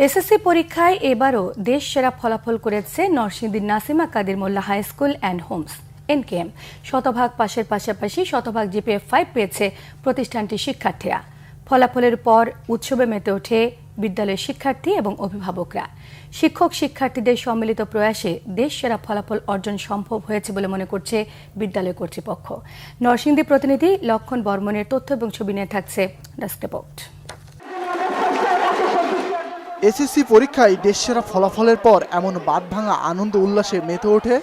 SSC পরীক্ষায় এবারও দেশ সেরা ফলাফল করেছে নরসিংদীর নাসিমা কাদির মোল্লা হাই স্কুল অ্যান্ড হোমস এনকেএম। শতভাগ পাশের পাশাপাশি শতভাগ GPA-5 পেয়েছে প্রতিষ্ঠানটির শিক্ষার্থীরা। ফলাফলের পর উৎসবে মেতে ওঠে বিদ্যালয়ের শিক্ষার্থী এবং অভিভাবকরা। শিক্ষক শিক্ষার্থীদের সম্মিলিত প্রয়াসে দেশ সেরা ফলাফল অর্জন সম্ভব হয়েছে বলে মনে করছে বিদ্যালয় কর্তৃপক্ষ। নরসিংদী প্রতিনিধি লক্ষণ বর্মনের তথ্য এবং ছবি নিয়ে থাকছে ডেস্ক রিপোর্ট। এসএসসি পরীক্ষায় দেশসেরা ফলাফলের পর এমন বাঁধভাঙা আনন্দ উল্লাসে মেতে ওঠে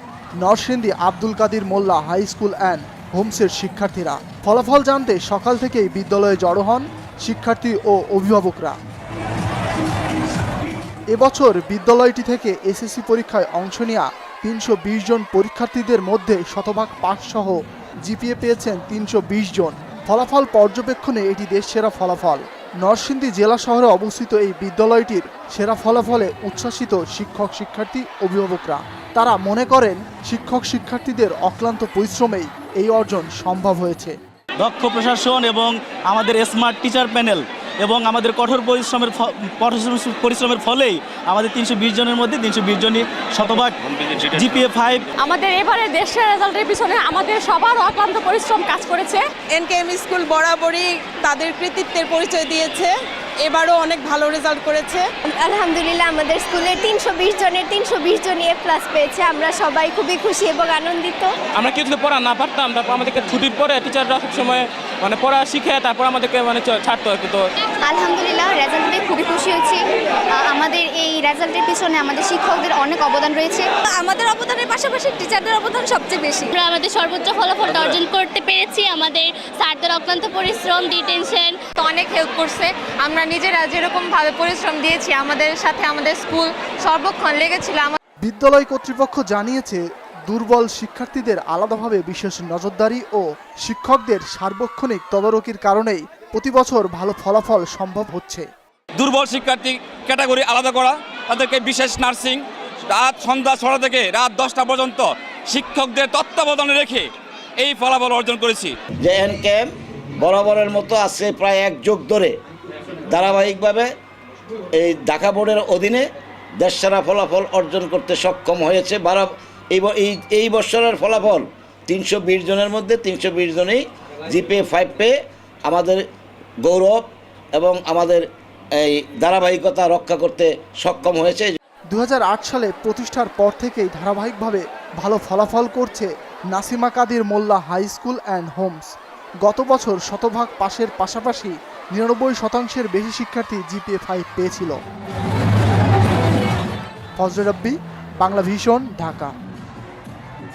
নরসিংদী আব্দুল কাদির মোল্লা হাই স্কুল অ্যান্ড হোমসের শিক্ষার্থীরা। ফলাফল জানতে সকাল থেকেই বিদ্যালয়ে জড়ো হন শিক্ষার্থী ও অভিভাবকরা। এবছর বিদ্যালয়টি থেকে এসএসসি পরীক্ষায় অংশ নেওয়া ৩২০ জন পরীক্ষার্থীদের মধ্যে শতভাগ পাস সহ GPA পেয়েছেন ৩২০ জন। ফলাফল পর্যবেক্ষণে এটি দেশসেরা ফলাফল। নরসিংদী জেলা শহরে অবস্থিত এই বিদ্যালয়টির সেরা ফলাফলে উচ্ছ্বাসিত শিক্ষক শিক্ষার্থী অভিভাবকরা। তারা মনে করেন শিক্ষক শিক্ষার্থীদের অক্লান্ত পরিশ্রমেই এই অর্জন সম্ভব হয়েছে। দক্ষ প্রশাসন এবং আমাদের স্মার্ট টিচার প্যানেল এবং আমাদের কঠোর পরিশ্রমের ফলেই আমাদের ৩২০ জনের মধ্যে ৩২০ জনই শতভাগ GPA-5। আমাদের এবারে দেশের রেজাল্টের পিছনে আমাদের সবার অক্লান্ত পরিশ্রম কাজ করেছে। এনকেএম স্কুল বরাবরই তাদের কৃতিত্বের পরিচয় দিয়েছে, এবারও অনেক ভালো রেজাল্ট করেছে। আলহামদুলিল্লাহ, আমাদের স্কুলে ৩২০ জনের ৩২০ জন A+ পেয়েছে। আমরা সবাই খুবই খুশি এবং আনন্দিত। আমরা কিছু পড়া না পারতাম, তারপর আমাদেরকে ছুটির পরে টিচাররা সবসময় পড়া শিখে তারপর আমাদেরকে ছাড়তো আর কি। তো আলহামদুলিল্লাহ, রেজাল্টে খুবই খুশি হয়েছি। আমাদের এই রেজাল্টের পিছনে আমাদের শিক্ষকদের অনেক অবদান রয়েছে। আমাদের অবদানের পাশাপাশি টিচারদের অবদান সবচেয়ে বেশি। আমরা আমাদের সর্বোচ্চ ফলাফলটা অর্জন করতে পেরেছি। আমাদের স্যারদের অক্লান্ত পরিশ্রম, ডিটেনশন অনেক হেল্প করছে। আমরা নিজেরা যেরকমভাবে পরিশ্রম দিয়েছি, আমাদের সাথে আমাদের স্কুল সর্বক্ষণ লেগেছিল। বিদ্যালয় কর্তৃপক্ষ জানিয়েছে দুর্বল শিক্ষার্থীদের আলাদাভাবে বিশেষ নজরদারি ও শিক্ষকদের সার্বক্ষণিক তদারকির কারণেই প্রতি বছর ভালো ফলাফল সম্ভব হচ্ছে। দুর্বল শিক্ষার্থী ক্যাটাগরি আলাদা করা, তাদেরকে বিশেষ নার্সিং, রাত সন্ধ্যা ৬টা থেকে রাত 10টা পর্যন্ত শিক্ষকদের তত্ত্বাবধানে রেখে এই ফলাফল অর্জন করেছি। যে এনকেএম বরাবরের মতো আছে প্রায় 1 যুগ ধরে ধারাবাহিকভাবে এই ঢাকা বোর্ডের অধীনে দেশসেরা ফলাফল অর্জন করতে সক্ষম হয়েছে। এই বছরের ফলাফল ৩২০ জনের মধ্যে ৩২০ জনেই GPA-5 পেয়ে আমাদের গৌরব এবং আমাদের এই ধারাবাহিকতা রক্ষা করতে সক্ষম হয়েছে। ২০০৮ সালে প্রতিষ্ঠার পর থেকেই ধারাবাহিকভাবে ভালো ফলাফল করছে নাসিমা কাদির মোল্লা হাই স্কুল অ্যান্ড হোমস। গত বছর শতভাগ পাশের পাশাপাশি ৯৯% বেশি শিক্ষার্থী GPA-5 পেয়েছিল। ফজলে রাব্বি, বাংলা ভিশন, ঢাকা।